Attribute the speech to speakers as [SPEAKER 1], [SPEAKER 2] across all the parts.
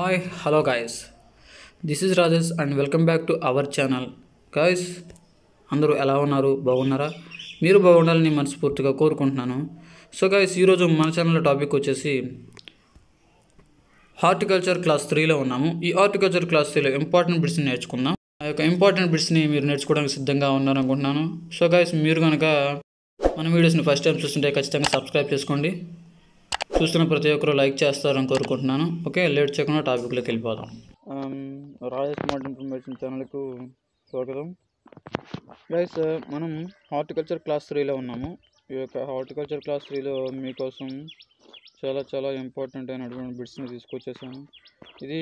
[SPEAKER 1] Hi hello guys, this is Rajesh and welcome back to our channel. Guys, అందరూ ఎలా ఉన్నారు? బాగున్నారా? మీరు బాగుండాలని మనస్ఫూర్తిగా కోరుకుంటున్నాను. సో గాయస్, ఈరోజు మన ఛానల్లో టాపిక్ వచ్చేసి హార్టికల్చర్ క్లాస్ 3లో ఉన్నాము. ఈ హార్టికల్చర్ క్లాస్ 3లో ఇంపార్టెంట్ బిట్స్ని నేర్చుకుందాం. ఆ యొక్క ఇంపార్టెంట్ బిట్స్ని మీరు నేర్చుకోవడానికి సిద్ధంగా ఉన్నారనుకుంటున్నాను. సో గాయస్, మీరు కనుక మన వీడియోస్ని ఫస్ట్ టైం చూస్తుంటే ఖచ్చితంగా సబ్స్క్రైబ్ చేసుకోండి. చూస్తున్న ప్రతి ఒక్కరు లైక్ చేస్తారని కోరుకుంటున్నాను. ఓకే, లేట్ చేయకుండా టాపిక్లోకి వెళ్ళిపోదాం. రాజేష్ స్మార్ట్ ఇన్ఫర్మేషన్ ఛానల్కు స్వాగతం. గైస్, మనం హార్టికల్చర్ క్లాస్ 3లో ఉన్నాము. ఈ యొక్క హార్టికల్చర్ క్లాస్ 3లో మీకోసం చాలా ఇంపార్టెంట్ అయినటువంటి బిట్స్ని తీసుకొచ్చేసాను. ఇది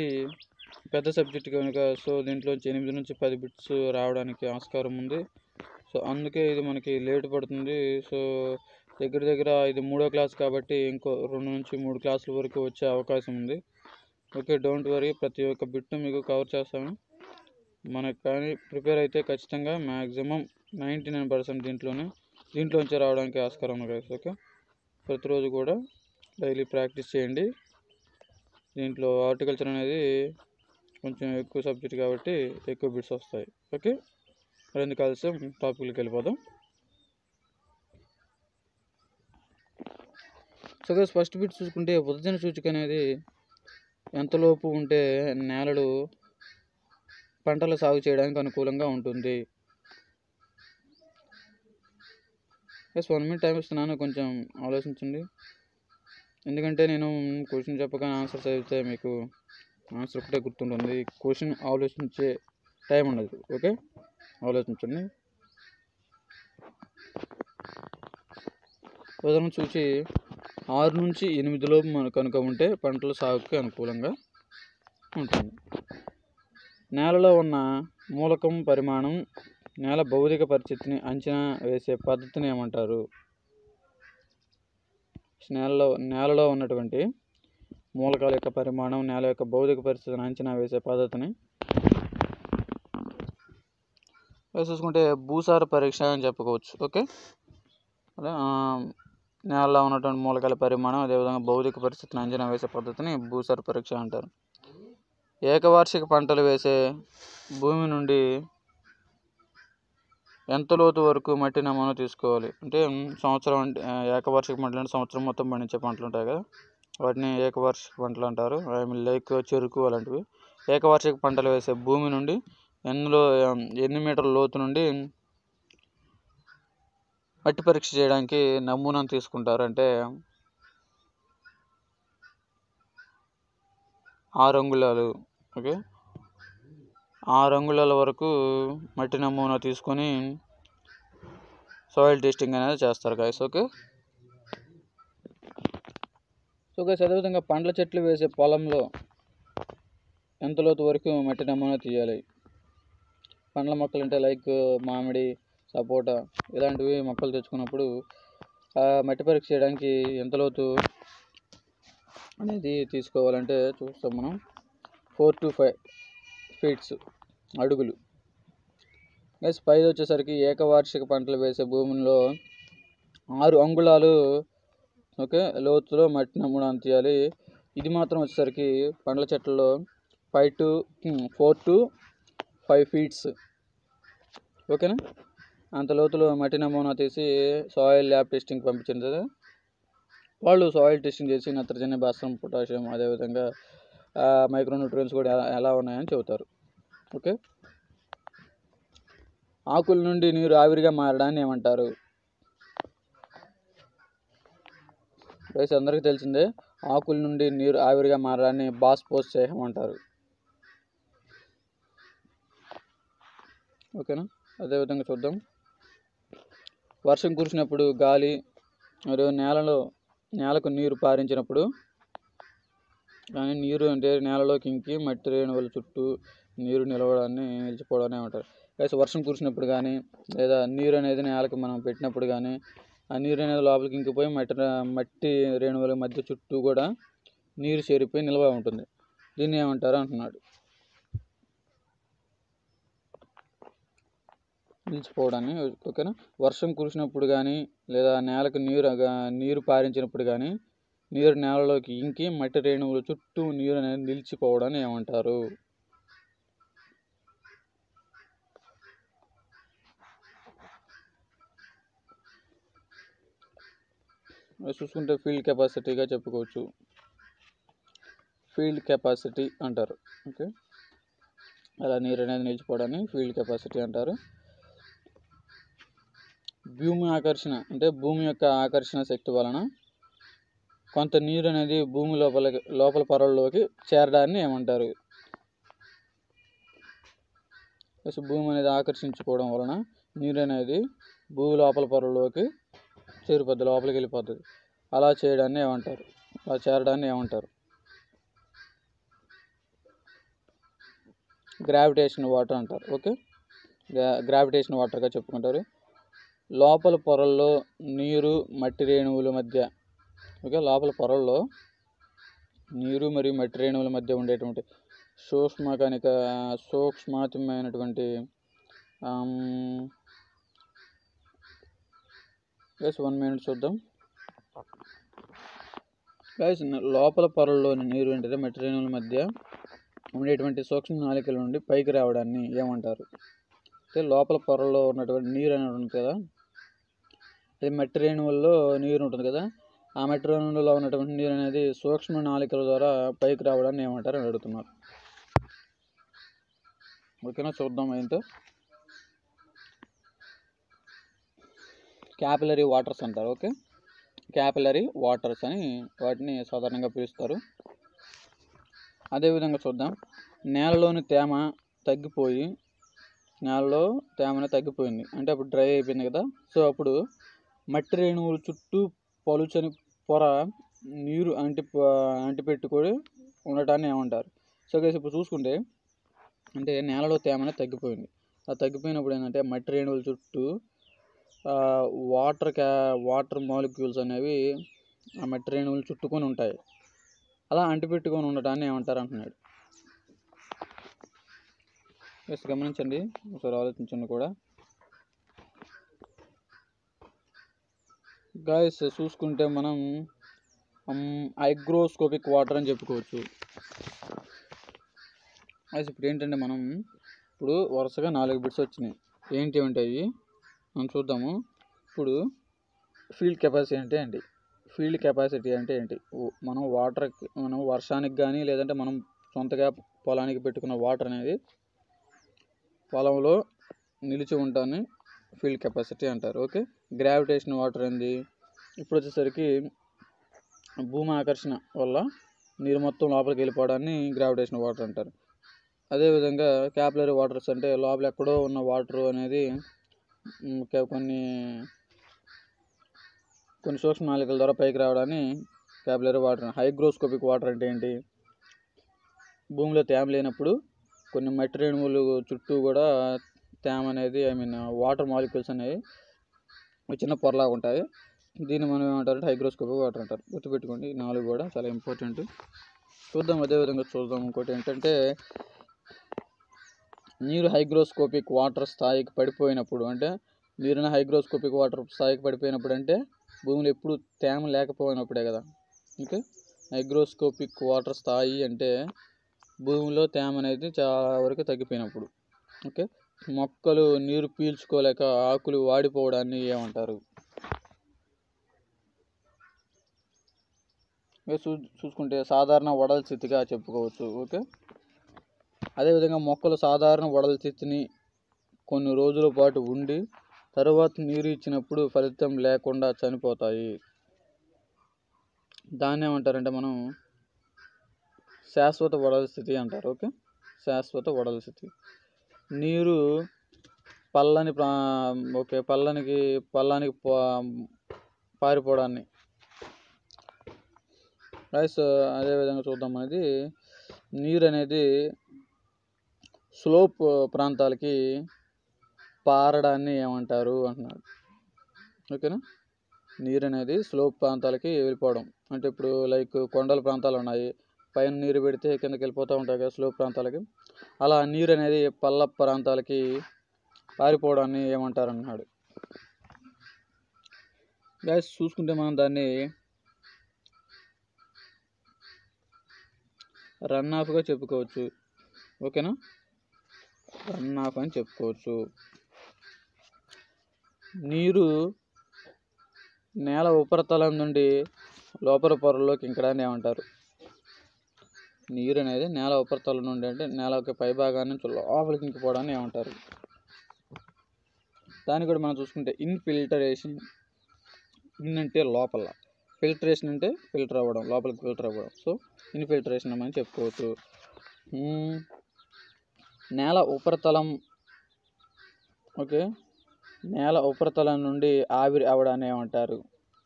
[SPEAKER 1] పెద్ద సబ్జెక్ట్ కనుక సో దీంట్లో 8 నుంచి 10 బిట్స్ రావడానికి ఆస్కారం ఉంది. సో అందుకే ఇది మనకి లేట్ పడుతుంది. సో దగ్గర ఇది 3వ క్లాస్ కాబట్టి ఇంకో 2 నుంచి 3 క్లాసుల వరకు వచ్చే అవకాశం ఉంది. ఓకే, డోంట్ వరీ, ప్రతి ఒక్క బిట్ మీకు కవర్ చేస్తాను. మనకు కానీ ప్రిపేర్ అయితే ఖచ్చితంగా మ్యాక్సిమం 99% దీంట్లోంచి రావడానికి ఆస్కారం ఉంది గైస్. ఓకే, ప్రతిరోజు కూడా డైలీ ప్రాక్టీస్ చేయండి. దీంట్లో హార్టికల్చర్ అనేది కొంచెం ఎక్కువ సబ్జెక్ట్ కాబట్టి ఎక్కువ బిట్స్ వస్తాయి. ఓకే, రెండు కలిసి టాపిక్కి వెళ్ళిపోదాం. సో గైస్, ఫస్ట్ బిట్ చూసుకుంటే ఉదజన సూచిక అనేది ఎంతలోపు ఉంటే నేలలు పంటల సాగు చేయడానికి అనుకూలంగా ఉంటుంది. గైస్, 1 minute టైం ఇస్తున్నాను, కొంచెం ఆలోచించండి. ఎందుకంటే నేను క్వశ్చన్ చెప్పగానే ఆన్సర్ చదివితే మీకు ఆన్సర్ ఒకటే గుర్తుంటుంది. క్వశ్చన్ ఆలోచించే టైం ఉండదు. ఓకే, ఆలోచించండి. ఉదజన సూచి 6 నుంచి 8 లోపు మనకు కనుక ఉంటే పంటల సాగుకి అనుకూలంగా ఉంటుంది. నేలలో ఉన్న మూలకం పరిమాణం, నేల భౌతిక పరిస్థితిని అంచనా వేసే పద్ధతిని ఏమంటారు? నేలలో ఉన్నటువంటి మూలకాల యొక్క పరిమాణం, నేల యొక్క భౌతిక పరిస్థితిని అంచనా వేసే పద్ధతిని చూసుకుంటే భూసార పరీక్ష అని చెప్పుకోవచ్చు. ఓకే, అదే నేలలో ఉన్నటువంటి మూలకాల పరిమాణం, అదేవిధంగా భౌతిక పరిస్థితిని అంచనా వేసే పద్ధతిని భూసార పరీక్ష అంటారు. ఏకవార్షిక పంటలు వేసే భూమి నుండి ఎంత లోతు వరకు మట్టి నమూనా తీసుకోవాలి? అంటే సంవత్సరం అంటే ఏకవార్షిక పంటలు అంటే సంవత్సరం మొత్తం పండించే పంటలు ఉంటాయి కదా, వాటిని ఏకవార్షిక పంటలు అంటారు. లైక్ చెరుకు అలాంటివి. ఏకవార్షిక పంటలు వేసే భూమి నుండి ఎన్ని మీటర్ల లోతు నుండి మట్టి పరీక్ష చేయడానికి నమూనాను తీసుకుంటారు? అంటే 6 అంగుళాలు. ఓకే, 6 అంగుళాల వరకు మట్టి నమూనా తీసుకొని సాయిల్ టెస్టింగ్ అనేది చేస్తారు గాయస్. ఓకే, సో గాయస్, అదేవిధంగా పండ్ల చెట్లు వేసే పొలంలో ఎంత లోతు వరకు మట్టి నమూనా తీయాలి? పండ్ల మొక్కలు అంటే లైక్ మామిడి, సపోటా ఇలాంటివి మొక్కలు తెచ్చుకున్నప్పుడు మట్టి పరీక్ష చేయడానికి ఎంత లోతు అనేది తీసుకోవాలంటే చూస్తాం మనం 4 to 5 feet అడుగులు. గైస్, 5 వచ్చేసరికి ఏకవార్షిక పంటలు వేసే భూమిలో 6 అంగుళాలు ఓకే లోతులో మట్టి నమూనాను తీయాలి. ఇది మాత్రం వచ్చేసరికి పండ్ల చెట్లలో 4 to 5 feet. ఓకేనా, అంత లోతులో మట్టి నమూనా తీసి సాయిల్ ల్యాబ్ టెస్టింగ్ పంపించింది. వాళ్ళు సాయిల్ టెస్టింగ్ చేసి నత్రజని, భాస్వరం, పొటాషియం, అదేవిధంగా మైక్రోన్యూట్రియన్స్ కూడా ఎలా ఉన్నాయని చెబుతారు. ఓకే, ఆకుల నుండి నీరు ఆవిరిగా మారడాన్ని ఏమంటారు? రైస్, అందరికీ తెలిసిందే, ఆకుల నుండి నీరు ఆవిరిగా మారడాన్ని బాష్పోత్సేకం అంటారు. ఓకేనా, అదేవిధంగా చూద్దాం. వర్షం కురిసినప్పుడు గాలి మరియు నేలకు నీరు పారించినప్పుడు కానీ నీరు అంటే నేలలోకి ఇంకి మట్టి రేణువుల చుట్టూ నీరు నిలిచిపోవడాన్ని ఏమంటారు? గైస్, వర్షం కురిసినప్పుడు కానీ లేదా నీరు అనేది నేలకు మనం పెట్టినప్పుడు కానీ ఆ నీరు అనేది లోపలికి ఇంకిపోయి మట్టి రేణువుల మధ్య చుట్టూ కూడా నీరు చేరిపోయి నిల్వ ఉంటుంది. దీన్ని ఏమంటారు అంటున్నాడు? నిలిచిపోవడాన్ని. ఓకేనా, వర్షం కురిసినప్పుడు కానీ లేదా నేలకు నీరు పారించినప్పుడు కానీ నీరు నేలలోకి ఇంకి మట్టి రేణువుల చుట్టూ నీరు అనేది నిలిచిపోవడాన్ని ఏమంటారు? చూసుకుంటే ఫీల్డ్ కెపాసిటీగా చెప్పుకోవచ్చు. ఫీల్డ్ కెపాసిటీ అంటారు. ఓకే, అలా నీరు అనేది నిలిచిపోవడాన్ని ఫీల్డ్ కెపాసిటీ అంటారు. భూమి ఆకర్షణ అంటే భూమి యొక్క ఆకర్షణ శక్తి వలన కొంత నీరు అనేది భూమి లోపల పొరల్లోకి చేరడాన్ని ఏమంటారు? భూమి అనేది ఆకర్షించుకోవడం వలన నీరు అనేది భూమి లోపల పొరల్లోకి చేరిపోద్ది, లోపలికి వెళ్ళిపోతుంది. అలా చేయడాన్ని ఏమంటారు? అలా చేరడాన్ని ఏమంటారు? గ్రావిటేషన్ వాటర్ అంటారు. ఓకే, గ్రావిటేషన్ వాటర్గా చెప్పుకుంటారు. లోపల పొరల్లో నీరు మట్టి రేణువుల మధ్య, ఓకే, లోపల పొరల్లో నీరు మరియు మట్టి రేణువుల మధ్య ఉండేటువంటి సూక్ష్మమైనటువంటి 1 minute చూద్దాం గైస్. లోపల పొరల్లోని నీరు అంటే మట్టి రేణువుల మధ్య ఉండేటువంటి సూక్ష్మ నాళికల నుండి పైకి రావడాన్ని ఏమంటారు? అంటే లోపల పొరల్లో ఉన్నటువంటి నీరు అనేది ఉంటుంది కదా, అది మట్టి రేణువుల్లో నీరు ఉంటుంది కదా, ఆ మట్టి రేణువుల్లో ఉన్నటువంటి నీరు అనేది సూక్ష్మ నాళికల ద్వారా పైకి రావడాన్ని ఏమంటారు అని అడుగుతున్నారు. ఓకేనా, చూద్దాం ఏంటో. క్యాపిలరీ వాటర్స్ అంటారు. ఓకే, క్యాపిలరీ వాటర్స్ అని వాటిని సాధారణంగా పిలుస్తారు. అదేవిధంగా చూద్దాం, నేలలోని తేమ తగ్గిపోయింది అంటే అప్పుడు డ్రై అయిపోయింది కదా. సో అప్పుడు మట్టి రేణువుల చుట్టూ పలుచని పొర నీరు అంటిపెట్టుకొని ఉండటాన్ని ఏమంటారు? సో గైస్, ఇప్పుడు చూసుకుంటే అంటే నేలలో తేమ అనేది తగ్గిపోయింది. ఆ తగ్గిపోయినప్పుడు ఏంటంటే మట్టి రేణువుల చుట్టూ వాటర్ మాలిక్యూల్స్ అనేవి ఆ మట్టి రేణువులు చుట్టుకొని ఉంటాయి. అలా అంటిపెట్టుకొని ఉండటాన్ని ఏమంటారు అంటున్నాడు. గమనించండి, ఒకసారి ఆలోచించండి కూడా. గాయస్, చూసుకుంటే మనం హైగ్రోస్కోపిక్ వాటర్ అని చెప్పుకోవచ్చు. గాయస్, ఇప్పుడు ఏంటంటే మనం వరుసగా 4 బిట్స్ వచ్చినాయి. ఏంటి అవి మనం చూద్దాము. ఇప్పుడు ఫీల్డ్ కెపాసిటీ అంటే ఏంటి? ఫీల్డ్ కెపాసిటీ అంటే ఏంటి? మనం వర్షానికి కానీ లేదంటే మనం సొంతగా పొలానికి పెట్టుకున్న వాటర్ అనేది పొలంలో నిలిచి ఉంటాన్ని ఫీల్డ్ కెపాసిటీ అంటారు. ఓకే, గ్రావిటేషన్ వాటర్ ఏంది? ఇప్పుడు వచ్చేసరికి భూమి ఆకర్షణ వల్ల నీరు మొత్తం లోపలికి వెళ్ళిపోవడాన్ని గ్రావిటేషన్ వాటర్ అంటారు. అదేవిధంగా క్యాపిలరీ వాటర్స్ అంటే లోపల ఎక్కడో ఉన్న వాటర్ అనేది కొన్ని సూక్ష్మ నాళికల ద్వారా పైకి రావడాన్ని క్యాపిలరీ వాటర్. హైగ్రోస్కోపిక్ వాటర్ అంటే ఏంటి? భూమిలో తేమ లేనప్పుడు కొన్ని మట్టి రేణువులు చుట్టూ కూడా తేమ అనేది వాటర్ మాలిక్యూల్స్ అనేవి చిన్న పొరలాగా ఉంటాయి. దీన్ని మనం ఏమంటారంటే హైగ్రోస్కోపిక్ వాటర్ అంటారు. గుర్తుపెట్టుకోండి, 4 కూడా చాలా ఇంపార్టెంట్. చూద్దాం. అదేవిధంగా చూద్దాం. ఇంకోటి ఏంటంటే నీరు హైగ్రోస్కోపిక్ వాటర్ స్థాయికి పడిపోయినప్పుడు, అంటే నీరుని హైగ్రోస్కోపిక్ వాటర్ స్థాయికి పడిపోయినప్పుడు అంటే భూమిలో ఎప్పుడు తేమ లేకపోయినప్పుడే కదా. ఓకే, హైగ్రోస్కోపిక్ వాటర్ స్థాయి అంటే భూమిలో తేమ అనేది చాలా వరకు తగ్గిపోయినప్పుడు. ఓకే, మొక్కలు నీరు పీల్చుకోలేక ఆకులు వాడిపోవడాన్ని ఏమంటారు? చూసుకుంటే సాధారణ వడల స్థితిగా చెప్పుకోవచ్చు. ఓకే, అదేవిధంగా మొక్కలు సాధారణ వడల స్థితిని కొన్ని రోజుల పాటు ఉండి తరువాత నీరు ఇచ్చినప్పుడు ఫలితం లేకుండా చనిపోతాయి. దాన్ని ఏమంటారంటే మనం శాశ్వత వడల స్థితి అంటారు. ఓకే, శాశ్వత వడల స్థితి. నీరు పల్లానికి పారిపోవడాన్ని. రైస్, అదేవిధంగా చూద్దాం. అనేది నీరు అనేది స్లోప్ ప్రాంతాలకి పారడాన్ని ఏమంటారు అంటున్నాడు. ఓకేనా, నీరు అనేది స్లోప్ ప్రాంతాలకి వెళ్ళిపోవడం అంటే ఇప్పుడు లైక్ కొండల ప్రాంతాలు ఉన్నాయి, పైన నీరు పెడితే కిందకి వెళ్ళిపోతూ ఉంటాయి కదా స్లోప్ ప్రాంతాలకి. అలా నీరు అనేది పల్ల ప్రాంతాలకి పారిపోవడాన్ని ఏమంటారు అన్నాడు. గ్యాస్ చూసుకుంటే మనం దాన్ని రన్ ఆఫ్గా చెప్పుకోవచ్చు. ఓకేనా, రన్ ఆఫ్ అని చెప్పుకోవచ్చు. నీరు నేల ఉపరితలం నుండి లోపల పొరల్లోకి ఇంకడాన్ని ఏమంటారు? నీరు అనేది నేల ఉపరితలం నుండి అంటే నేలకి పై భాగాన్ని నుంచి లోపలికి ఇంకిపోవడాన్ని ఏమంటారు? దాన్ని కూడా మనం చూసుకుంటే ఇన్ఫిల్టరేషన్. ఇన్ అంటే లోపల, ఫిల్టరేషన్ అంటే ఫిల్టర్ అవ్వడం, లోపలికి ఫిల్టర్ అవ్వడం. సో ఇన్ఫిల్టరేషన్ అని చెప్పుకోవచ్చు. నేల ఉపరితలం, ఓకే, నేల ఉపరితలం నుండి ఆవిరి అవ్వడాన్ని ఏమంటారు?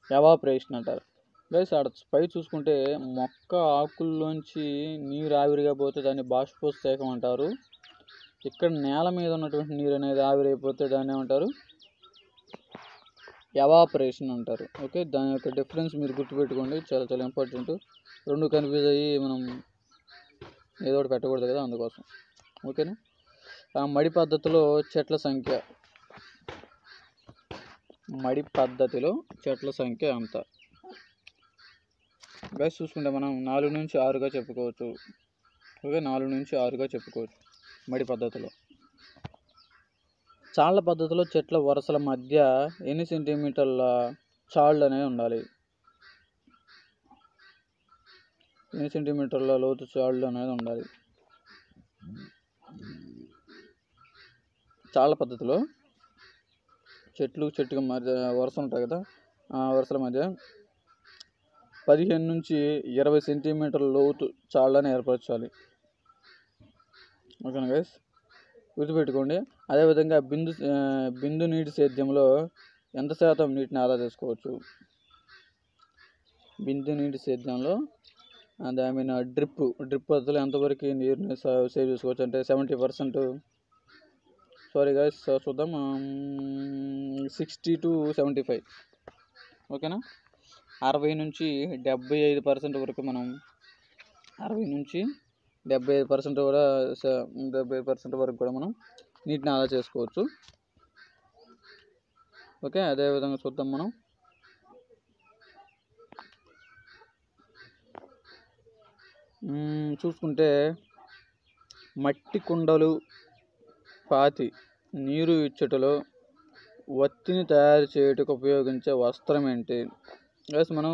[SPEAKER 1] ఎవాపరేషన్ అంటారు. గైస్ ఆడ పై చూసుకుంటే మొక్క ఆకుల్లోంచి నీరు ఆవిరిగా పోతే దాన్ని బాష్పోత్సేకం అంటారు. ఇక్కడ నేల మీద ఉన్నటువంటి నీరు అనేది ఆవిరైపోతే దాన్ని ఏమంటారు? ఎవాపరేషన్ అంటారు. ఓకే, దాని యొక్క డిఫరెన్స్ మీరు గుర్తుపెట్టుకోండి, చాలా చాలా ఇంపార్టెంట్. రెండు కన్ఫ్యూజ్ అయ్యి మనం ఏదో ఒకటి పెట్టకూడదు కదా, అందుకోసం. ఓకేనా. మడి పద్ధతిలో చెట్ల సంఖ్య, మడి పద్ధతిలో చెట్ల సంఖ్య ఎంత? గైస్ చూసుకుంటే మనం 4 నుంచి 6గా చెప్పుకోవచ్చు. ఓకే, 4 నుంచి 6గా చెప్పుకోవచ్చు మడి పద్ధతిలో. చాళ్ళ పద్ధతిలో చెట్ల వరుసల మధ్య ఎన్ని సెంటీమీటర్ల చాళ్ళు అనేవి ఉండాలి? ఎన్ని సెంటీమీటర్ల లోతు చాళ్ళు అనేది ఉండాలి? చాళ్ళ పద్ధతిలో చెట్టుకి మధ్య వరుస ఉంటాయి కదా, ఆ వరుసల మధ్య 15 నుంచి 20 సెంటీమీటర్ల లోతు చాళ్ళని ఏర్పరచాలి. ఓకేనా గైస్, గుర్తుపెట్టుకోండి. అదేవిధంగా బిందు నీటి సేద్యంలో ఎంత శాతం నీటిని ఆదా చేసుకోవచ్చు? బిందు నీటి సేద్యంలో డ్రిప్ పద్ధతిలో ఎంతవరకు నీరుని సేవ్ చేసుకోవచ్చు అంటే 70%. సారీ గైస్, చూద్దాం, 60 to 75. ఓకేనా, 60 నుంచి 75% వరకు మనం 60 నుంచి 75% కూడా 75% వరకు కూడా మనం నీటిని ఆదా చేసుకోవచ్చు. ఓకే, అదేవిధంగా చూద్దాం మనం చూసుకుంటే మట్టి కుండలు పాతి నీరు ఇచ్చుటలో ఒత్తిని తయారు చేయుటకు ఉపయోగించే వస్త్రం ఏంటి? గైస్ మనం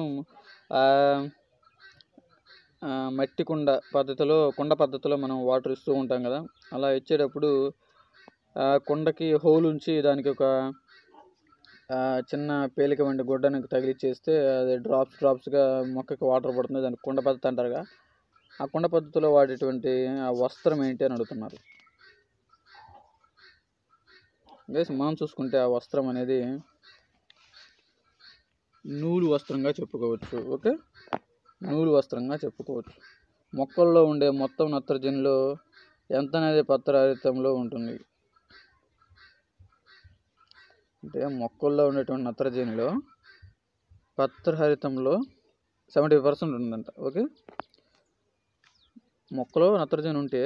[SPEAKER 1] మట్టి కుండ పద్ధతిలో మనం వాటర్ ఇస్తూ ఉంటాం కదా, అలా ఇచ్చేటప్పుడు కుండకి హోల్ ఉంచి దానికి ఒక చిన్న పేలిక వంటి గుడ్డనికి తగిలిచ్చేస్తే అది డ్రాప్స్గా మొక్కకి వాటర్ పడుతుంది. దానికి కుండ పద్ధతి అంటారుగా. ఆ కుండ పద్ధతిలో వాడేటువంటి ఆ వస్త్రం ఏంటి అని అడుగుతున్నారు. గైస్ మనం చూసుకుంటే ఆ వస్త్రం అనేది నూలు వస్త్రంగా చెప్పుకోవచ్చు. ఓకే, నూలు వస్త్రంగా చెప్పుకోవచ్చు. మొక్కల్లో ఉండే మొత్తం నత్రజనిలో ఎంత అనేది పత్రహరితంలో ఉంటుంది? అంటే మొక్కల్లో ఉండేటువంటి నత్రజనిలో పత్రహరితంలో 70% ఉంటుందంట. ఓకే, మొక్కలో నత్రజని ఉంటే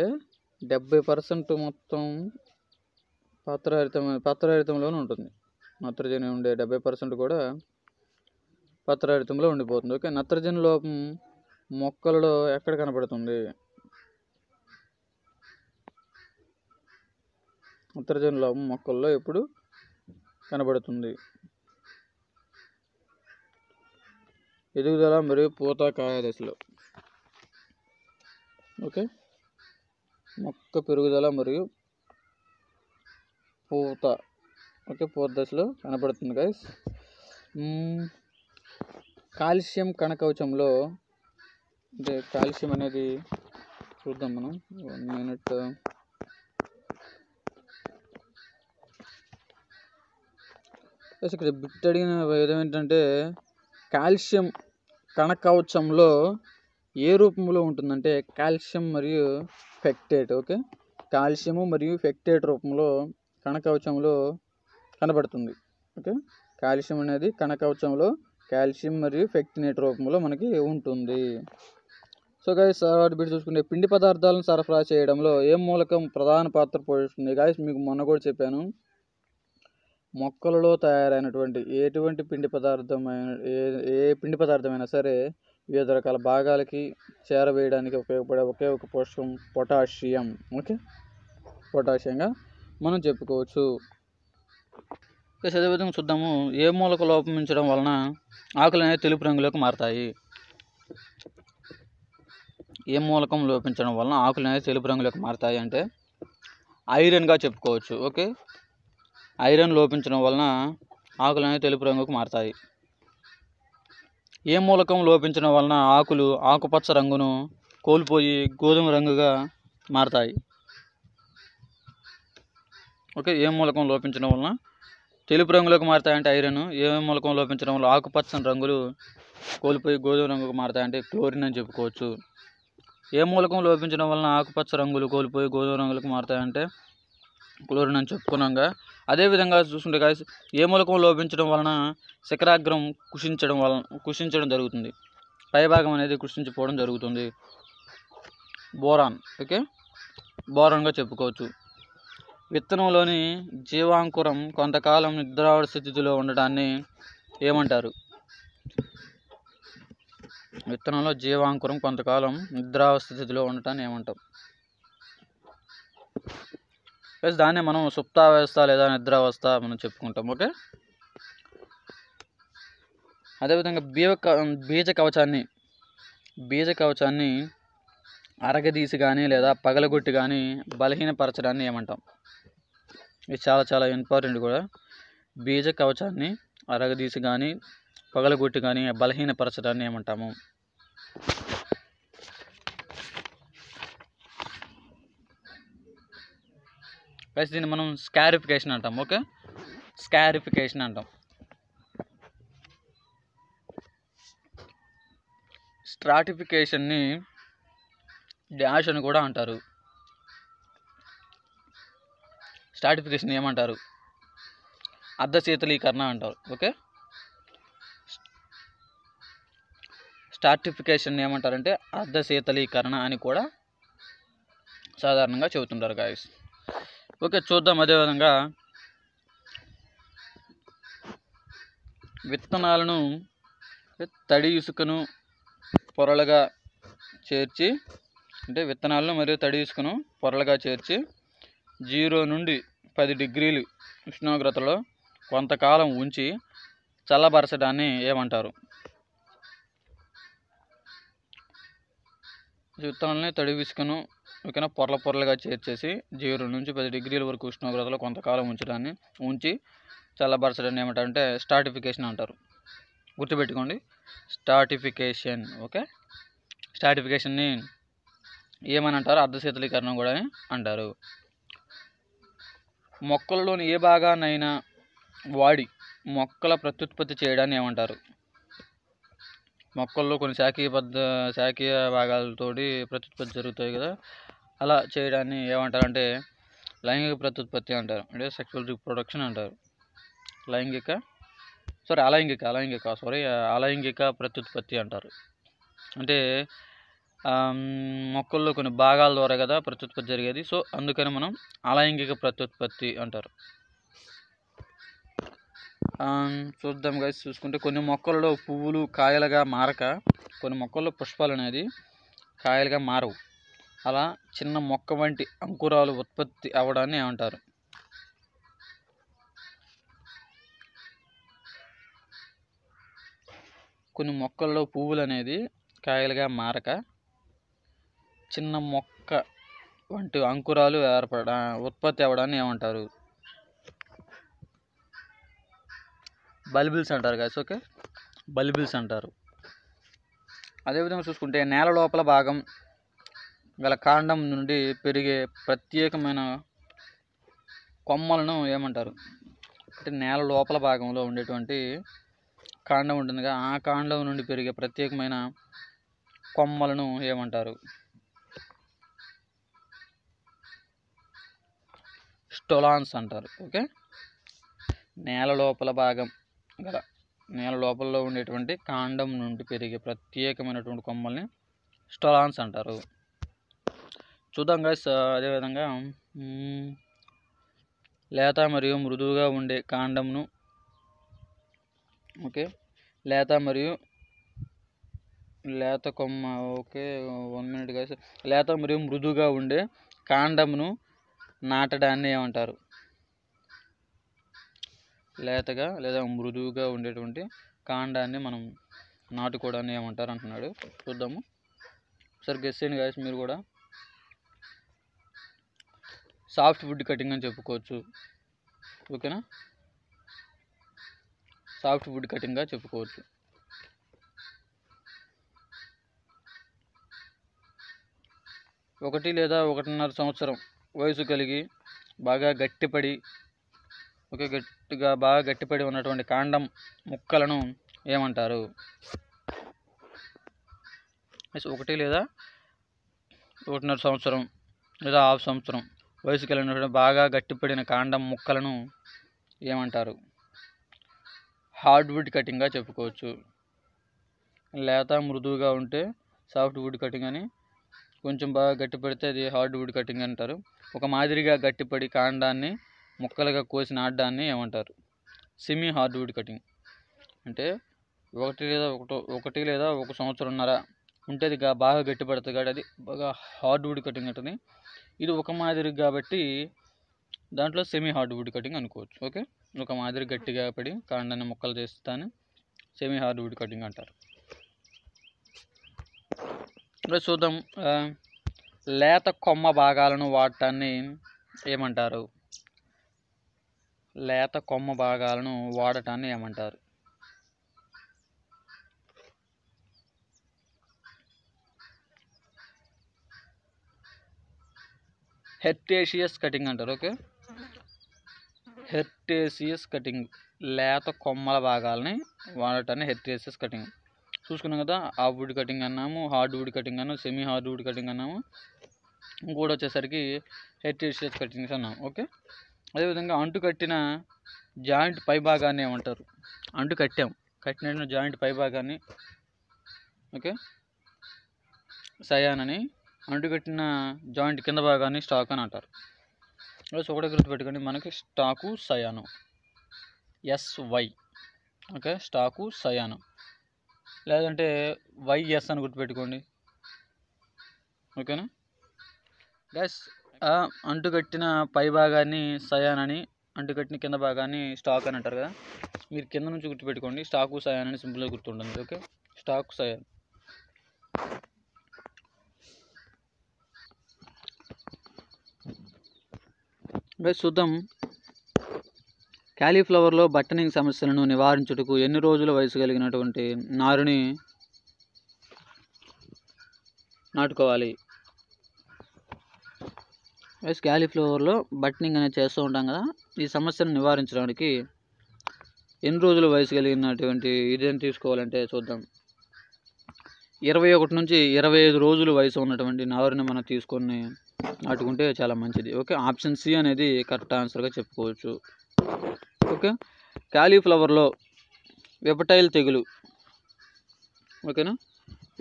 [SPEAKER 1] 70% మొత్తం పత్రహరితంలోనే ఉంటుంది. నత్రజని ఉండే 70% కూడా పత్రహరితంలో ఉండిపోతుంది. ఓకే, నత్రజని లోపం మొక్కలలో ఎక్కడ కనపడుతుంది? నత్రజని లోపం మొక్కల్లో ఎప్పుడు కనబడుతుంది? ఎదుగుదల మరియు పూత కాయ దశలో. ఓకే, మొక్క పెరుగుదల మరియు పూత, ఓకే, పూత దశలో కనపడుతుంది గైస్. కాల్షియం కణకవచంలో, అంటే కాల్షియం అనేది చూద్దాం మనం 1 minute. ఇక్కడ బిట్ అడిగిన విధం ఏంటంటే కాల్షియం కణకవచంలో ఏ రూపంలో ఉంటుందంటే కాల్షియం మరియు ఫెక్టేట్. ఓకే, కాల్షియము మరియు ఫెక్టేట్ రూపంలో కణకవచంలో కనబడుతుంది. ఓకే, కాల్షియం అనేది కణకవచంలో కాల్షియం మరియు ఫెక్టినేట్ రూపంలో మనకి ఉంటుంది. సో గైస్ బిట్ చూసుకుంటే పిండి పదార్థాలను సరఫరా చేయడంలో ఏ మూలకం ప్రధాన పాత్ర పోషిస్తుంది? గైస్ మీకు మొన్న కూడా చెప్పాను, మొక్కలలో తయారైనటువంటి ఎటువంటి పిండి పదార్థమైన ఏ పిండి పదార్థమైనా సరే వివిధ రకాల భాగాలకి చేరవేయడానికి ఉపయోగపడే ఒకే ఒక పోషకం పొటాషియం. ఓకే, పొటాషియంగా మనం చెప్పుకోవచ్చు. అదేవిధంగా చూద్దాము, ఏ మూలక లోపించడం వలన ఆకులు అనేవి తెలుపు రంగులోకి మారతాయి. ఏ మూలకం లోపించడం వలన ఆకులు అనేవి తెలుపు రంగులోకి మారతాయి అంటే ఐరన్గా చెప్పుకోవచ్చు. ఓకే, ఐరన్ లోపించడం వలన ఆకులు అనేవి తెలుపు రంగుకు మారతాయి. ఏ మూలకం లోపించడం వలన ఆకులు ఆకుపచ్చ రంగును కోల్పోయి గోధుమ రంగుగా మారతాయి. ఓకే, ఏ మూలకం లోపించడం వలన తెలుపు రంగులోకి మారతాయంటే ఐరన్. ఏ మూలకం లోపించడం వల్ల ఆకుపచ్చని రంగులు కోల్పోయి గోధుమ రంగుకు మారతాయంటే క్లోరిన్ అని చెప్పుకోవచ్చు. ఏ మూలకం లోపించడం వలన ఆకుపచ్చ రంగులు కోల్పోయి గోధుమ రంగులకు మారతాయంటే క్లోరిన్ అని చెప్పుకున్నాగా. అదేవిధంగా చూసుకుంటే గాయస్, ఏ మూలకం లోపించడం వలన శిఖరాగ్రం కుషించడం జరుగుతుంది, పైభాగం అనేది కుషించిపోవడం జరుగుతుంది. బోరాన్. ఓకే, బోరాన్గా చెప్పుకోవచ్చు. విత్తనంలోని జీవాంకురం కొంతకాలం నిద్రావస్థ స్థితిలో ఉండడాన్ని ఏమంటారు? విత్తనంలో జీవాంకురం కొంతకాలం నిద్రావస్థ స్థితిలో ఉండటాన్ని ఏమంటాం? దాన్నే మనం సుప్తావస్థ లేదా నిద్రావస్థ మనం చెప్పుకుంటాం. ఓకే, అదేవిధంగా బీజ కవచాన్ని అరగదీసి కానీ లేదా పగలగొట్టి కానీ బలహీనపరచడాన్ని ఏమంటాం? ఇది చాలా చాలా ఇంపార్టెంట్ కూడా. బీజ కవచాన్ని అరగదీసి కానీ పగలగొట్టి కానీ బలహీనపరచడాన్ని ఏమంటాము? దీన్ని మనం స్కారిఫికేషన్ అంటాం. ఓకే, స్కారిఫికేషన్ అంటాం. స్ట్రాటిఫికేషన్ని డాష్ అని కూడా అంటారు. స్ట్రాటిఫికేషన్ ఏమంటారు? అర్ధ శీతలీకరణ అంటారు. ఓకే, స్ట్రాటిఫికేషన్ ఏమంటారంటే అర్ధ శీతలీకరణ అని కూడా సాధారణంగా చెబుతుంటారు గాయస్. ఓకే, చూద్దాం. అదేవిధంగా విత్తనాలను తడి ఇసుకను పొరలుగా చేర్చి, అంటే విత్తనాలను మరియు తడి ఇసుకను పొరలుగా చేర్చి 0 నుండి 10 డిగ్రీలు ఉష్ణోగ్రతలో కొంతకాలం ఉంచి చల్లబరచడాన్ని ఏమంటారు? విత్తనాలని తడి ఇసుకను పొరలుగా చేర్చేసి 0 నుంచి 10 డిగ్రీల వరకు ఉష్ణోగ్రతలో కొంతకాలం ఉంచి చల్లబరచడాన్ని ఏమంటారంటే స్ట్రాటిఫికేషన్ అంటారు. గుర్తుపెట్టుకోండి, స్ట్రాటిఫికేషన్. ఓకే, స్ట్రాటిఫికేషన్ని ఏమని అంటారు? అర్ధ శీతలీకరణ కూడా అంటారు. మొక్కలలోని ఏ భాగాన్నైనా వాడి మొక్కల ప్రత్యుత్పత్తి చేయడాన్ని ఏమంటారు? మొక్కల్లో కొన్ని శాఖీయ భాగాలతోటి ప్రత్యుత్పత్తి జరుగుతాయి కదా, అలా చేయడాన్ని ఏమంటారంటే లైంగిక ప్రత్యుత్పత్తి అంటారు, అంటే సెక్షువల్ రీప్రొడక్షన్ అంటారు. అలైంగిక ప్రత్యుత్పత్తి అంటారు. అంటే మొక్కల్లో కొన్ని భాగాల ద్వారా కదా ప్రత్యుత్పత్తి జరిగేది, సో అందుకని మనం అలైంగిక ప్రత్యుత్పత్తి అంటారు. చూద్దాం గైస్. చూసుకుంటే కొన్ని మొక్కలలో పువ్వులు కాయలుగా మారక కొన్ని మొక్కల్లో పుష్పాలు అనేది కాయలుగా మారవు. అలా చిన్న మొక్క వంటి అంకురాలు ఉత్పత్తి అవ్వడాన్ని ఏమంటారు? కొన్ని మొక్కల్లో పువ్వులు అనేది కాయలుగా మారక చిన్న మొక్క వంటి అంకురాలు ఉత్పత్తి అవ్వడాన్ని ఏమంటారు? బల్బిల్స్ అంటారు గాయస్. ఓకే, బల్బిల్స్ అంటారు. అదేవిధంగా చూసుకుంటే నేల లోపల భాగం గల కాండం నుండి పెరిగే ప్రత్యేకమైన కొమ్మలను ఏమంటారు? అంటే నేల లోపల భాగంలో ఉండేటువంటి కాండం ఉంటుందిగా, ఆ కాండం నుండి పెరిగే ప్రత్యేకమైన కొమ్మలను ఏమంటారు? స్టోలాన్స్ అంటారు. ఓకే, నేల లోపలలో ఉండేటువంటి కాండం నుండి పెరిగే ప్రత్యేకమైనటువంటి కొమ్మల్ని స్టోలాన్స్ అంటారు. చూద్దాం గైస్. అదేవిధంగా లేత మరియు మృదువుగా ఉండే కాండంను, ఓకే, లేత మరియు లేత కొమ్మ. Okay, 1 minute guys. లేత మరియు మృదువుగా ఉండే కాండమును నాటడాన్ని ఏమంటారు? లేతగా లేదా మృదువుగా ఉండేటువంటి కాండాన్ని మనం నాటుకోవడాన్ని ఏమంటారు అంటున్నాడు. చూద్దాము, సరే గెస్ చేయండి గైస్ మీరు కూడా. సాఫ్ట్ వుడ్ కటింగ్ అని చెప్పుకోవచ్చు. ఓకేనా, సాఫ్ట్ వుడ్ కటింగ్గా చెప్పుకోవచ్చు. ఒకటి లేదా 1.5 సంవత్సరం వయసు కలిగి బాగా గట్టిపడి బాగా గట్టిపడి ఉన్నటువంటి కాండం ముక్కలను ఏమంటారు? 1 లేదా 1.5 సంవత్సరం లేదా హాఫ్ సంవత్సరం వయసు కలిగినటువంటి బాగా గట్టిపడిన కాండం ముక్కలను ఏమంటారు? హార్డ్వుడ్ కటింగ్గా చెప్పుకోవచ్చు. లేత మృదువుగా ఉంటే సాఫ్ట్ వుడ్ కటింగ్ అని, కొంచెం బాగా గట్టిపడితే అది హార్డ్వుడ్ కటింగ్ అంటారు. ఒక మాదిరిగా గట్టిపడి కాండాన్ని ముక్కలుగా కోసి నాటడాన్ని ఏమంటారు? Semi hardwood cutting. అంటే 1 లేదా 1 సంవత్సరంన్నర ఉంటే అది బాగా గట్టిపడుతుంది కాబట్టి అది బాగా హార్డ్వుడ్ కటింగ్ అంటుంది. ఇది ఒక మాదిరి కాబట్టి దాంట్లో సెమీ హార్డ్వుడ్ కటింగ్ అనుకోవచ్చు. ఓకే, ఒక మాదిరి గట్టిగా పడి కాండాన్ని ముక్కలు చేస్తాను సెమీ హార్డ్వుడ్ కటింగ్ అంటారు. చూద్దాం, లేత కొమ్మ భాగాలను వాడటాన్ని ఏమంటారు? లేత కొమ్మ భాగాలను వాడటాన్ని ఏమంటారు? హెర్టేషియస్ కటింగ్ అంటారు. Okay, herbaceous cutting. లేత కొమ్మల భాగాలని వాడటాన్ని హెర్టేషియస్ కటింగ్. చూసుకున్నాం కదా, హాఫ్ వుడ్ కటింగ్ అన్నాము, హార్డ్వుడ్ కటింగ్ అన్నాము, సెమీ హార్డ్వుడ్ కటింగ్ అన్నాము, ఇంకోటి వచ్చేసరికి హెర్టేషియస్ కటింగ్స్ అన్నాము. ఓకే, అదేవిధంగా అంటు కట్టిన జాయింట్ పై భాగాన్ని ఏమంటారు? అంటు కట్టిన జాయింట్ పై భాగాన్ని ఓకే సయాన్ అని, అంటుకట్టిన జాయింట్ కింద భాగాన్ని స్టాక్ అని అంటారు. ఒకటి గుర్తుపెట్టుకోండి, మనకి స్టాకు సయాను SY. ఓకే, స్టాకు సయాను, లేదంటే YS అని గుర్తుపెట్టుకోండి. ఓకేనా గైస్, అంటుకట్టిన పై భాగాన్ని సయాన్ అని, అంటుకట్టిన కింద భాగాన్ని స్టాక్ అని అంటారు కదా. మీరు కింద నుంచి గుర్తుపెట్టుకోండి, స్టాకు సయాన్ అని సింపుల్గా గుర్తుంటుంది. Okay, stock సయాన్. గైస్ చూద్దాం, క్యాలీఫ్లవర్లో బట్టనింగ్ సమస్యలను నివారించుటకు ఎన్ని రోజుల వయసు కలిగినటువంటి నారుని నాటుకోవాలి? గైస్, క్యాలీఫ్లవర్లో బట్టనింగ్ అనేది చేస్తూ ఉంటాం కదా, ఈ సమస్యను నివారించడానికి ఎన్ని రోజుల వయసు కలిగినటువంటి ఇదేం తీసుకోవాలంటే చూద్దాం, 21 నుంచి 25 రోజులు వయసు ఉన్నటువంటి నారుని మనం తీసుకొని నాటుకుంటే చాలా మంచిది. ఓకే, ఆప్షన్ C అనేది కరెక్ట్ ఆన్సర్గా చెప్పుకోవచ్చు. ఓకే, క్యాలీఫ్లవర్లో వెపటైల్ తెగులు. ఓకేనా,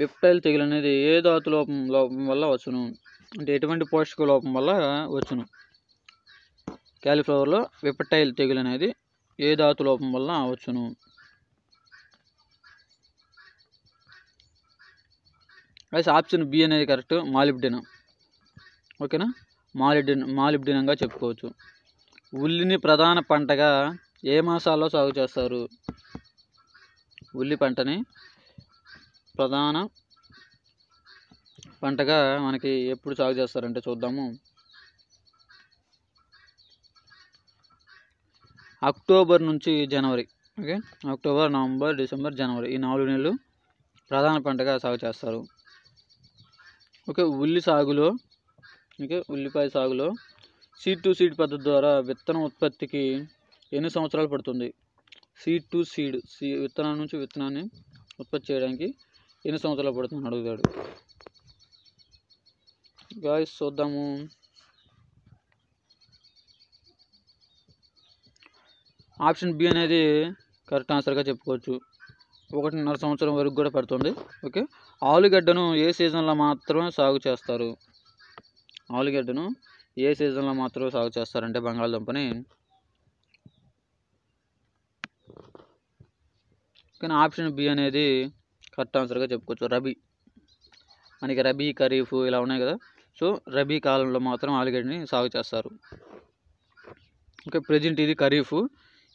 [SPEAKER 1] వెపటైల్ తెగులు అనేది ఏ ధాతు లోపం వల్ల వచ్చును? అంటే ఎటువంటి పోషక లోపం వల్ల వచ్చును? క్యాలీఫ్లవర్లో వెపటైల్ తెగులు అనేది ఏ ధాతు లోపం వల్ల వచ్చును? ఆప్షన్ B అనేది కరెక్ట్, మాలిబ్డినం. ఓకేనా, మాలిబ్డినంగా చెప్పుకోవచ్చు. ఉల్లిని ప్రధాన పంటగా ఏ మాసాల్లో సాగు చేస్తారు? ఉల్లి పంటని ప్రధాన పంటగా మనకి ఎప్పుడు సాగు చేస్తారంటే చూద్దాము, అక్టోబర్ నుంచి జనవరి. ఓకే, అక్టోబర్, నవంబర్, డిసెంబర్, జనవరి ఈ 4 నెలలు ప్రధాన పంటగా సాగు చేస్తారు. ఓకే, ఉల్లిపాయ సాగులో సీడ్ టు సీడ్ పద్ధతి ద్వారా విత్తనం ఉత్పత్తికి ఎన్ని సంవత్సరాలు పడుతుంది? సీడ్ టు సీడ్, విత్తనం నుంచి విత్తనాన్ని ఉత్పత్తి చేయడానికి ఎన్ని సంవత్సరాలు పడుతుందని అడుగుతాడు. గాయ్స్ చూద్దాము, ఆప్షన్ B అనేది కరెక్ట్ ఆన్సర్గా చెప్పుకోవచ్చు. 1.5 సంవత్సరం వరకు కూడా పడుతుంది. ఓకే, ఆలుగడ్డను ఏ సీజన్లో మాత్రమే సాగు చేస్తారు? ఆలుగడ్డను ఏ సీజన్లో మాత్రమే సాగు చేస్తారంటే బంగాళదుంపని. కానీ ఆప్షన్ B అనేది కరెక్ట్ ఆన్సర్గా చెప్పుకోవచ్చు. రబీ, మనకి రబీ, ఖరీఫ్ ఇలా ఉన్నాయి కదా. సో రబీ కాలంలో మాత్రం ఆలుగడ్డని సాగు చేస్తారు. ఓకే, ప్రజెంట్ ఇది ఖరీఫ్.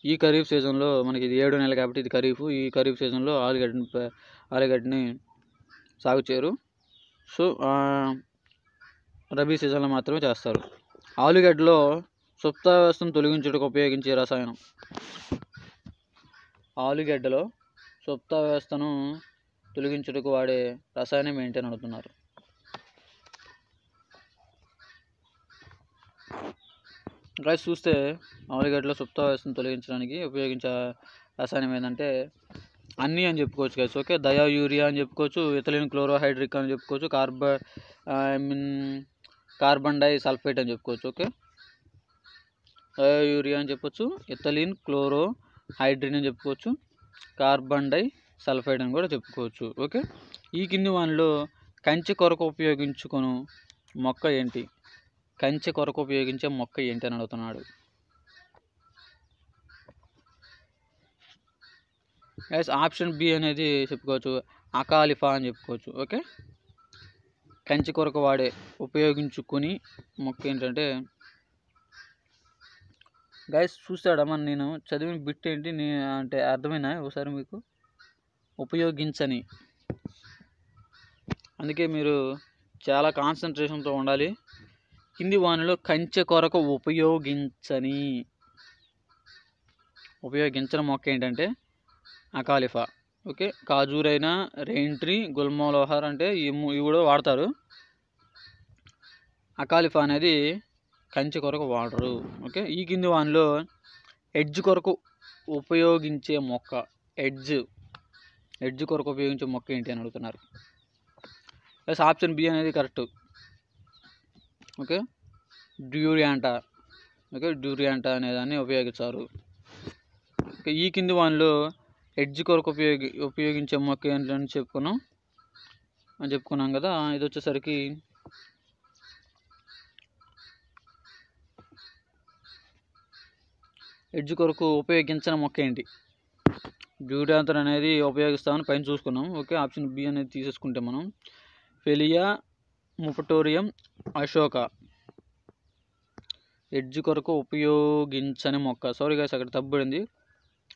[SPEAKER 1] ఈ ఖరీఫ్ సీజన్లో మనకి ఇది 7 నెలలు కాబట్టి ఇది ఖరీఫ్. ఈ ఖరీఫ్ సీజన్లో ఆలుగడ్డని సాగు చేయరు. సో రబీ సీజన్లో మాత్రమే చేస్తారు. ఆలుగడ్డలో సుప్తావ్యవస్థను తొలగించుటకు ఉపయోగించే రసాయనం. ఆలుగడ్డలో సుప్తావ్యవస్థను తొలగించుటకు వాడే రసాయనం ఏంటి అని అడుగుతున్నారు. గైస్ చూస్తే ఆలుగడ్డలో సుప్తావ్యవస్థను తొలగించడానికి ఉపయోగించే రసాయనం ఏంటంటే అన్నీ అని చెప్పుకోవచ్చు గైస్. ఓకే, యూరియా అని చెప్పుకోవచ్చు, ఇథిలిన్ క్లోరోహైడ్రిక్ అని చెప్పుకోవచ్చు, కార్బన్ డై సల్ఫేట్ అని చెప్పుకోవచ్చు. ఓకే, యూరియా అని చెప్పొచ్చు, ఇథిలిన్ క్లోరోహైడ్రిన్ అని చెప్పుకోవచ్చు, కార్బన్ డై సల్ఫైడ్ అని కూడా చెప్పుకోవచ్చు. ఓకే, ఈ కింది వానిలో కంచె కొరకు ఉపయోగించుకొను మొక్క ఏంటి? కంచె కొరకు ఉపయోగించే మొక్క ఏంటి అని అడుగుతున్నాడు. ఆప్షన్ బి అనేది చెప్పుకోవచ్చు, అకాలిఫా అని చెప్పుకోవచ్చు. ఓకే, కంచె కొరకు ఉపయోగించుకొని మొక్క ఏంటంటే గైస్ చూస్తాడా నేను చదివిన బిట్ ఏంటి అంటే అర్థమైనా ఒకసారి మీకు? ఉపయోగించని. అందుకే మీరు చాలా కాన్సన్ట్రేషన్తో ఉండాలి. కింది వానిలో కంచె కొరకు ఉపయోగించని మొక్క ఏంటంటే అకాలిఫా. ఓకే, కాజూరైనా, రెయిన్ ట్రీ, గుల్మోలోహర్ అంటే ఇవి కూడా వాడతారు. అకాలిఫా అనేది కంచె కొరకు వాడరు. ఓకే, ఈ కింది వానిలో ఎడ్జ్ కొరకు ఉపయోగించే మొక్క, ఎడ్జ్ కొరకు ఉపయోగించే మొక్క ఏంటి అని అడుగుతున్నారు. ప్లస్ ఆప్షన్ బి అనేది కరెక్ట్. ఓకే, డ్యూరియాంటా. ఓకే, డ్యూరియాంటా అనేదాన్ని ఉపయోగిస్తారు. ఓకే, ఈ కింది వానిలో ఎడ్జ్ కొరకు ఉపయోగించే మొక్క ఏంటని చెప్పుకున్నాం కదా. ఇది వచ్చేసరికి ఎడ్జ్ కొరకు ఉపయోగించిన మొక్క ఏంటి? డ్యూరియాంతర్ అనేది ఉపయోగిస్తామని పైన చూసుకున్నాం. ఓకే, ఆప్షన్ బి అనేది తీసేసుకుంటే మనం ఫెలియా ముపటోరియం అశోక. ఎడ్జ్ కొరకు ఉపయోగించని మొక్క, సారీ గైస్ అక్కడ తప్పుబడింది,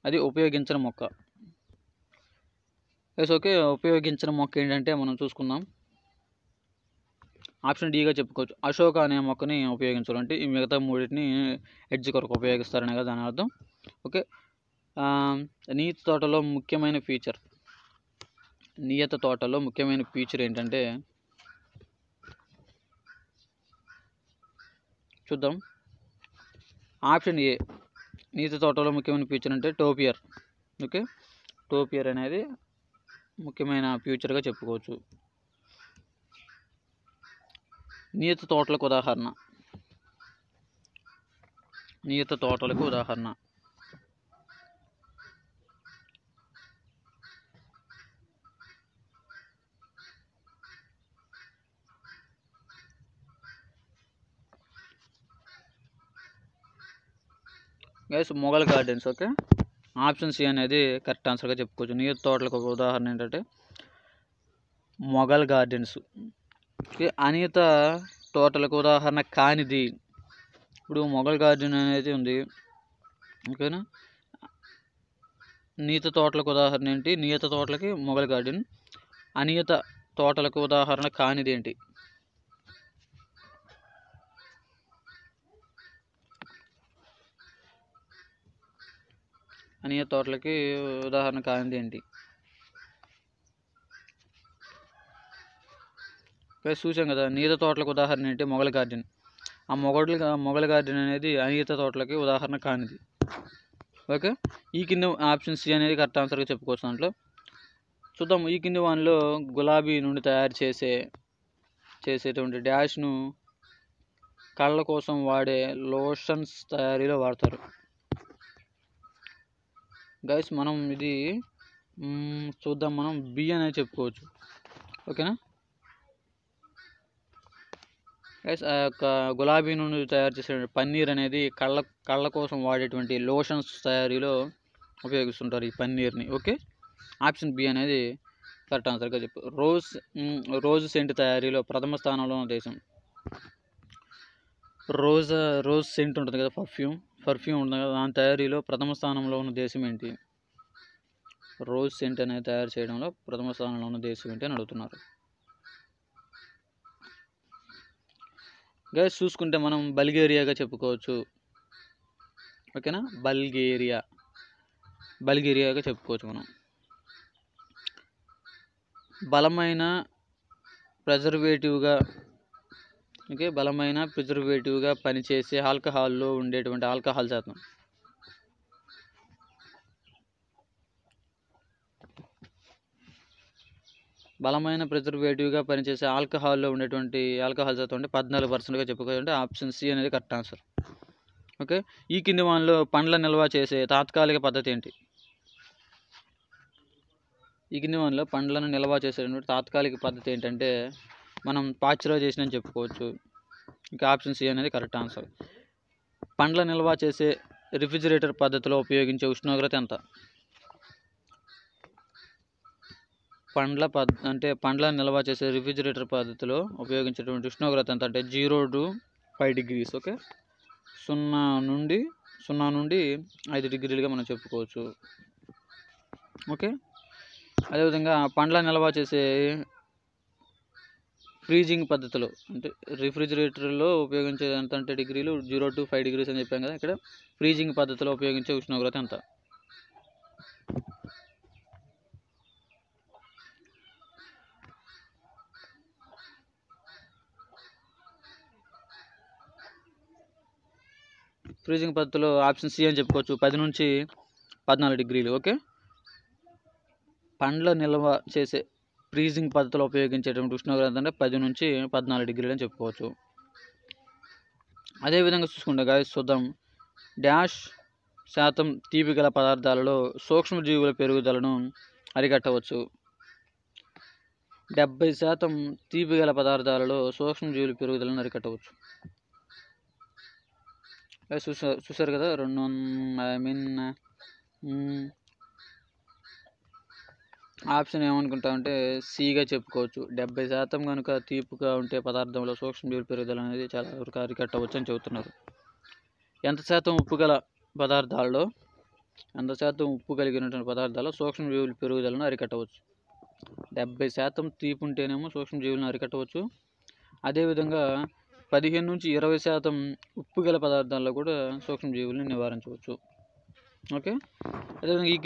[SPEAKER 1] అది ఉపయోగించని మొక్క. గైస్ ఓకే, ఉపయోగించిన మొక్క ఏంటంటే మనం చూసుకుందాం, ఆప్షన్ డీగా చెప్పుకోవచ్చు. అశోక అనే మొక్కని ఉపయోగించాలి అంటే ఈ మిగతా మూడింటిని ఎడ్జ్ కొరకు ఉపయోగిస్తారనే కదా దాని అర్థం. ఓకే, నియత తోటలో ముఖ్యమైన ఫీచర్ ఏంటంటే చూద్దాం. ఆప్షన్ ఏ, నియత తోటలో ముఖ్యమైన ఫీచర్ అంటే టోపియర్. ఓకే, టోపియర్ అనేది ముఖ్యమైన ఫీచర్గా చెప్పుకోవచ్చు. నియత తోటలకు ఉదాహరణ. Guys Mughal gardens. Okay, option C అనేది కరెక్ట్ ఆన్సర్గా చెప్పుకోవచ్చు. నియత తోటలకు ఒక ఉదాహరణ ఏంటంటే మొఘల్ గార్డెన్స్. అనియత తోటలకు ఉదాహరణ కానిది, ఇప్పుడు మొఘల్ గార్డెన్ అనేది ఉంది. ఓకేనా, నియత తోటలకు ఉదాహరణ ఏంటి? నియత తోటలకి మొఘల్ గార్డెన్. అనియత తోటలకు ఉదాహరణ కానిది ఏంటి? అనియత తోటలకి ఉదాహరణ కానిది ఏంటి? చూసాం కదా, నియత తోటలకు ఉదాహరణ ఏంటి? మొఘల్ గార్డెన్. ఆ మొఘల్ గార్డెన్ అనేది అనియత తోటలకి ఉదాహరణ కానిది. ఓకే, ఈ కింద ఆప్షన్ సి అనేది కరెక్ట్ ఆన్సర్గా చెప్పుకోవచ్చు. దాంట్లో చూద్దాం. ఈ కింది వానిలో గులాబీ నుండి తయారు చేసేటువంటి డాష్ను కళ్ళ కోసం వాడే లోషన్స్ తయారీలో వాడతారు. గైస్ మనం ఇది చూద్దాం, మనం బి అనేది చెప్పుకోవచ్చు. ఓకేనా గైస్, ఆ యొక్క గులాబీ నుండి తయారు చేసే పన్నీర్ అనేది కళ్ళ కోసం వాడేటువంటి లోషన్స్ తయారీలో ఉపయోగిస్తుంటారు ఈ పన్నీర్ని. ఓకే, ఆప్షన్ బి అనేది కరెక్ట్ ఆన్సర్గా చెప్పు. రోజ్ సెంట్ తయారీలో ప్రథమ స్థానంలో ఉన్న దేశం. రోజ్ సెంట్ ఉంటుంది కదా, పర్ఫ్యూమ్ ఉంటుంది కదా, దాని తయారీలో ప్రథమ స్థానంలో ఉన్న దేశం ఏంటి? రోజ్ సెంట్ అనేది తయారు చేయడంలో ప్రథమ స్థానంలో ఉన్న దేశం ఏంటి అని అడుగుతున్నారు. గైస్ చూసుకుంటే మనం బల్గేరియాగా చెప్పుకోవచ్చు. ఓకేనా, బల్గేరియాగా చెప్పుకోవచ్చు మనం. బలమైన ప్రిజర్వేటివ్గా పనిచేసే ఆల్కహాల్లో ఉండేటువంటి ఆల్కహాల్ శాతం. బలమైన ప్రిజర్వేటివ్గా పనిచేసే ఆల్కహాల్లో ఉండేటువంటి ఆల్కహాల్ శాతం అంటే 14%గా చెప్పుకోవచ్చు. అంటే ఆప్షన్ సి అనేది కరెక్ట్ ఆన్సర్. ఓకే, ఈ కింది వానిలో పండ్ల నిల్వ చేసే తాత్కాలిక పద్ధతి ఏంటి? ఈ కింది వానిలో పండ్లను నిల్వ చేసేటువంటి తాత్కాలిక పద్ధతి ఏంటంటే మనం పాశ్చరైజేషన్ అని చెప్పుకోవచ్చు. ఇంకా ఆప్షన్ సి అనేది కరెక్ట్ ఆన్సర్. పండ్ల నిల్వ చేసే రిఫ్రిజిరేటర్ పద్ధతిలో ఉపయోగించే ఉష్ణోగ్రత ఎంత? పండ్ల నిల్వ చేసే రిఫ్రిజిరేటర్ పద్ధతిలో ఉపయోగించేటువంటి ఉష్ణోగ్రత ఎంత అంటే 0 to 5 degrees. ఓకే, 0 నుండి 5 డిగ్రీలుగా మనం చెప్పుకోవచ్చు. ఓకే, అదేవిధంగా పండ్ల నిల్వ చేసే ఫ్రీజింగ్ పద్ధతిలో అంటే రిఫ్రిజిరేటర్లో ఉపయోగించేది ఎంత అంటే డిగ్రీలు 0 to 5 degrees అని చెప్పాం కదా. ఇక్కడ ఫ్రీజింగ్ పద్ధతిలో ఉపయోగించే ఉష్ణోగ్రత ఎంత? ఫ్రీజింగ్ పద్ధతిలో ఆప్షన్ సి అని చెప్పుకోవచ్చు, 10 నుంచి 14 డిగ్రీలు. ఓకే, పండ్ల నిల్వ చేసే ఫ్రీజింగ్ పద్ధతిలో ఉపయోగించేటువంటి ఉష్ణోగ్రత అంటే 10 నుంచి 14 డిగ్రీలు అని చెప్పుకోవచ్చు. అదేవిధంగా చూసుకుంటే గాయస్ చూద్దాం, %, తీపి గల పదార్థాలలో సూక్ష్మజీవుల పెరుగుదలను అరికట్టవచ్చు. 70% తీపి గల పదార్థాలలో సూక్ష్మజీవుల పెరుగుదలను అరికట్టవచ్చు. చూసారు కదా, ఆప్షన్ ఏమనుకుంటామంటే సిగా చెప్పుకోవచ్చు. 70% కనుక తీపిగా ఉంటే పదార్థంలో సూక్ష్మజీవుల పెరుగుదల అనేది చాలా వరకు అరికట్టవచ్చు అని చెబుతున్నారు. ఎంత శాతం ఉప్పు కలిగినటువంటి పదార్థాల్లో సూక్ష్మజీవుల పెరుగుదలను అరికట్టవచ్చు? 70% తీపి ఉంటేనేమో సూక్ష్మజీవులను అరికట్టవచ్చు. అదేవిధంగా 15 నుంచి 20% ఉప్పు గల పదార్థాల్లో కూడా సూక్ష్మజీవులను నివారించవచ్చు. ఓకే, అదేవిధంగా ఈ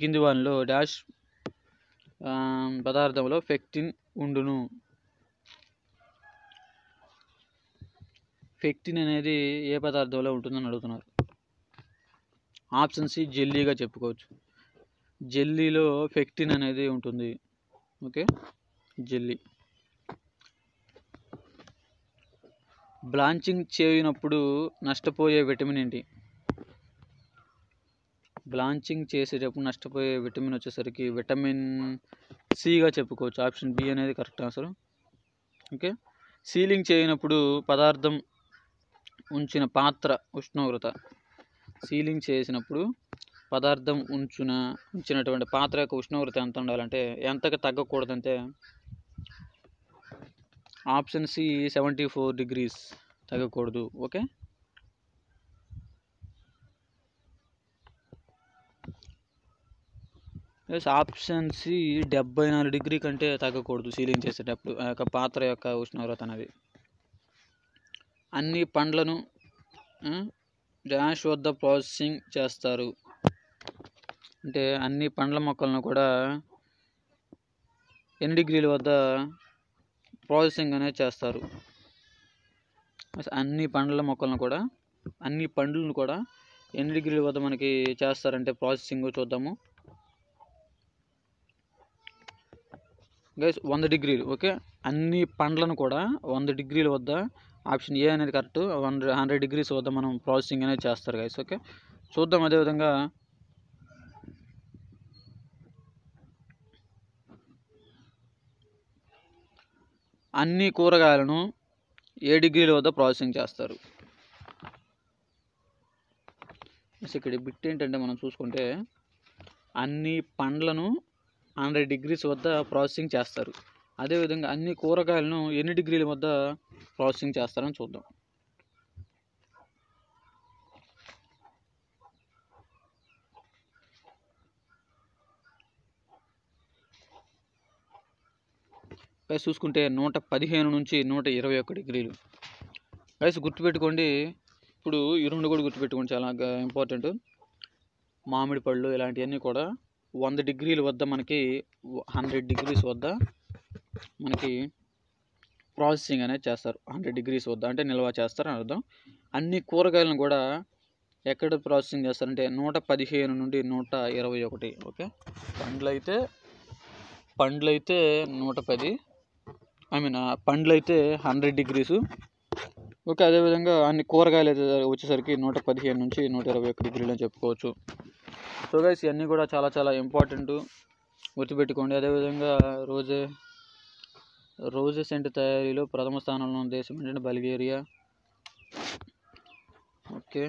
[SPEAKER 1] కింది వానిలో డాష్ పదార్థంలో ఫెక్టిన్ ఉండును. ఫెక్టిన్ అనేది ఏ పదార్థంలో ఉంటుందని అడుగుతున్నారు. ఆప్షన్ సి జెల్లీగా చెప్పుకోవచ్చు. జెల్లీలో ఫెక్టిన్ అనేది ఉంటుంది. Okay, jelly. బ్లాంచింగ్ చేయనప్పుడు నష్టపోయే విటమిన్ ఏంటి? బ్లాంచింగ్ చేసేటప్పుడు నష్టపోయే విటమిన్ వచ్చేసరికి విటమిన్ సిగా చెప్పుకోవచ్చు. ఆప్షన్ బి అనేది కరెక్ట్ ఆన్సర్. ఓకే, సీలింగ్ చేయనప్పుడు పదార్థం ఉంచిన పాత్ర ఉష్ణోగ్రత. సీలింగ్ చేసినప్పుడు పదార్థం ఉంచినటువంటి పాత్ర యొక్క ఉష్ణోగ్రత ఎంత ఉండాలంటే ఎంతగా తగ్గకూడదంటే ఆప్షన్ సి 74 degrees తగ్గకూడదు. ఓకే, ఆప్షన్ సి 74 డిగ్రీ కంటే తగ్గకూడదు సీలింగ్ చేసేటప్పుడు ఆ యొక్క పాత్ర యొక్క ఉష్ణోగ్రత అనేది. అన్ని పండ్లను డాష్ వద్ద ప్రాసెసింగ్ చేస్తారు. అంటే అన్ని పండ్ల మొక్కలను కూడా ఎన్ని డిగ్రీల వద్ద ప్రాసెసింగ్ అనేది చేస్తారు? అన్ని పండ్లను కూడా ఎన్ని డిగ్రీల వద్ద మనకి చేస్తారంటే ప్రాసెసింగ్ చూద్దాము గైస్. 100 డిగ్రీలు. ఓకే, అన్ని పండ్లను కూడా 100 డిగ్రీల వద్ద, ఆప్షన్ ఏ అనేది కరెక్ట్, 100 degrees వద్ద మనం ప్రాసెసింగ్ అనేది చేస్తారు గైస్. ఓకే, చూద్దాం. అదేవిధంగా అన్ని కూరగాయలను ఏ డిగ్రీల వద్ద ప్రాసెసింగ్ చేస్తారు? ఇక్కడ బిట్ ఏంటంటే మనం చూసుకుంటే అన్ని పండ్లను 100 degrees వద్ద ప్రాసెసింగ్ చేస్తారు. అదేవిధంగా అన్ని కూరగాయలను ఎన్ని డిగ్రీల వద్ద ప్రాసెసింగ్ చేస్తారని చూద్దాం. గైస్ చూసుకుంటే 115 నుంచి 121 డిగ్రీలు. గైస్ గుర్తుపెట్టుకోండి, ఇప్పుడు ఈ రెండు కూడా గుర్తుపెట్టుకోండి, చాలా ఇంపార్టెంట్. మామిడి పళ్ళు ఇలాంటివన్నీ కూడా 100 డిగ్రీల వద్ద మనకి 100 degrees వద్ద మనకి ప్రాసెసింగ్ అనేది చేస్తారు. 100 degrees వద్ద అంటే నిల్వ చేస్తారు అని అర్థం. అన్ని కూరగాయలను కూడా ఎక్కడ ప్రాసెసింగ్ చేస్తారంటే 115 నుండి 121. ఓకే, పండ్లు అయితే 110, పండ్లు అయితే 100 degrees. ఓకే, అదేవిధంగా అన్ని కూరగాయలు అయితే వచ్చేసరికి 115 నుంచి 121 డిగ్రీలు అని చెప్పుకోవచ్చు. సో గైస్ ఇవన్నీ కూడా చాలా చాలా ఇంపార్టెంట్, గుర్తుపెట్టుకోండి. అదేవిధంగా రోజే సెంట్ తయారీలో ప్రథమ స్థానంలో ఉన్న దేశం ఏంటంటే బల్గేరియా. ఓకే.